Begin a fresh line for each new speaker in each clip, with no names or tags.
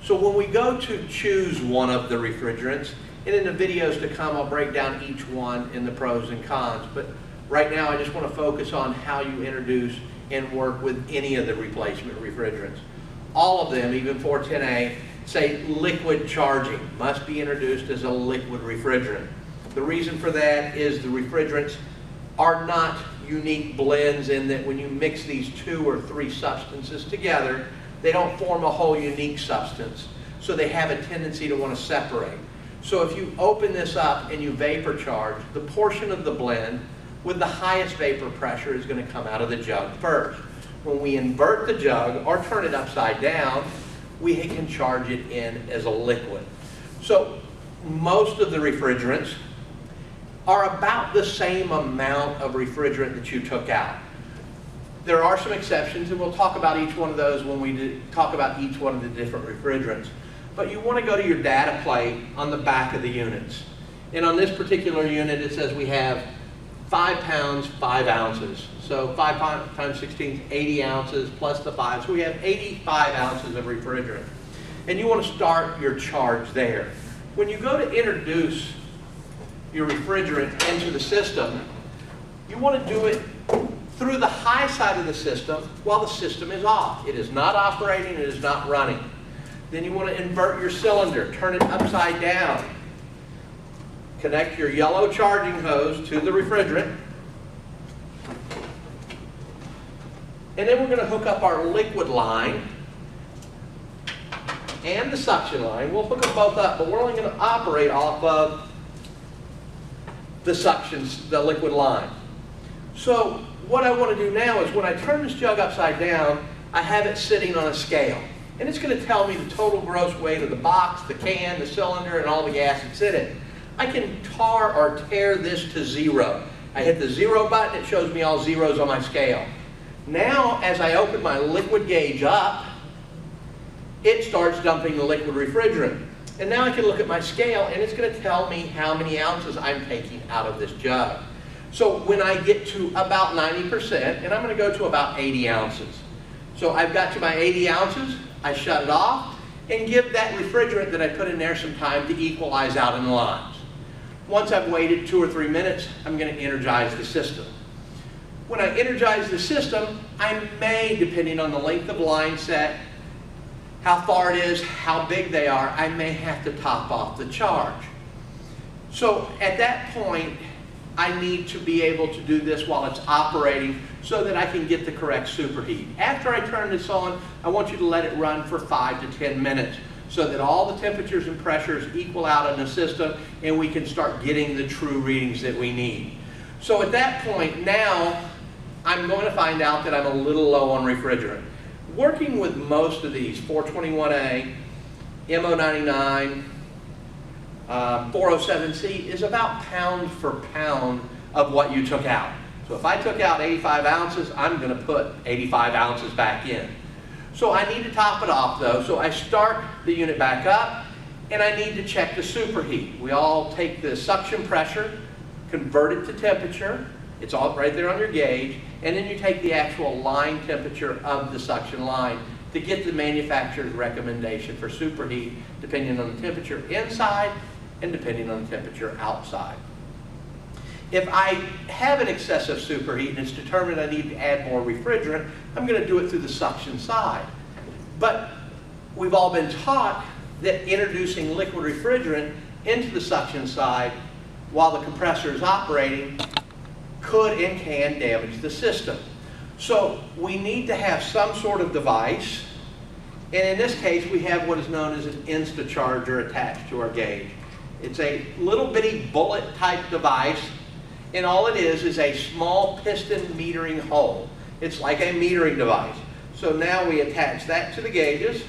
So when we go to choose one of the refrigerants, and in the videos to come I'll break down each one in the pros and cons, but right now I just want to focus on how you introduce and work with any of the replacement refrigerants. All of them, even 410A, say liquid charging must be introduced as a liquid refrigerant. The reason for that is the refrigerants are not unique blends in that when you mix these 2 or 3 substances together, they don't form a whole unique substance. So they have a tendency to want to separate. So if you open this up and you vapor charge, the portion of the blend with the highest vapor pressure is going to come out of the jug first. When we invert the jug or turn it upside down, we can charge it in as a liquid. So most of the refrigerants are about the same amount of refrigerant that you took out. There are some exceptions, and we'll talk about each one of those when we talk about each one of the different refrigerants. But you want to go to your data plate on the back of the units. And on this particular unit, it says we have 5 pounds, 5 ounces. So 5 times 16 is 80 ounces plus the 5. So we have 85 ounces of refrigerant. And you want to start your charge there. When you go to introduce your refrigerant into the system, you want to do it through the high side of the system while the system is off. It is not operating, it is not running. Then you want to invert your cylinder, turn it upside down. Connect your yellow charging hose to the refrigerant. And then we're going to hook up our liquid line and the suction line. We'll hook them both up, but we're only going to operate off of the liquid line. So what I want to do now is when I turn this jug upside down, I have it sitting on a scale. And it's going to tell me the total gross weight of the box, the can, the cylinder, and all the gas that's in it. I can tar or tear this to 0. I hit the 0 button, it shows me all zeros on my scale. Now, as I open my liquid gauge up, it starts dumping the liquid refrigerant. And now I can look at my scale, and it's going to tell me how many ounces I'm taking out of this jug. So when I get to about 90%, and I'm going to go to about 80 ounces. So I've got to my 80 ounces, I shut it off, and give that refrigerant that I put in there some time to equalize out in the lines. Once I've waited 2 or 3 minutes, I'm going to energize the system. When I energize the system, I may, depending on the length of line set, how far it is, how big they are, I may have to top off the charge. So at that point, I need to be able to do this while it's operating so that I can get the correct superheat. After I turn this on, I want you to let it run for 5 to 10 minutes so that all the temperatures and pressures equal out in the system and we can start getting the true readings that we need. So at that point, now I'm going to find out that I'm a little low on refrigerant. Working with most of these, 421A, MO99, 407C, is about pound for pound of what you took out. So if I took out 85 ounces, I'm going to put 85 ounces back in. So I need to top it off though. So I start the unit back up and I need to check the superheat. We all take the suction pressure, convert it to temperature. It's all right there on your gauge. And then you take the actual line temperature of the suction line to get the manufacturer's recommendation for superheat depending on the temperature inside and depending on the temperature outside. If I have an excessive superheat and it's determined I need to add more refrigerant, I'm going to do it through the suction side. But we've all been taught that introducing liquid refrigerant into the suction side while the compressor is operating could and can damage the system. So we need to have some sort of device, and in this case we have what is known as an Instacharger attached to our gauge. It's a little bitty bullet type device, and all it is a small piston metering hole. It's like a metering device. So now we attach that to the gauges,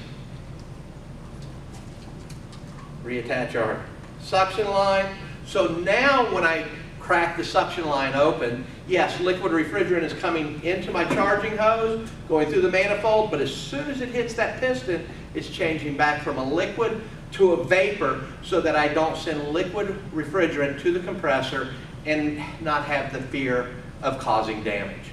reattach our suction line. So now when I crack the suction line open, yes, liquid refrigerant is coming into my charging hose, going through the manifold, but as soon as it hits that piston, it's changing back from a liquid to a vapor so that I don't send liquid refrigerant to the compressor and not have the fear of causing damage.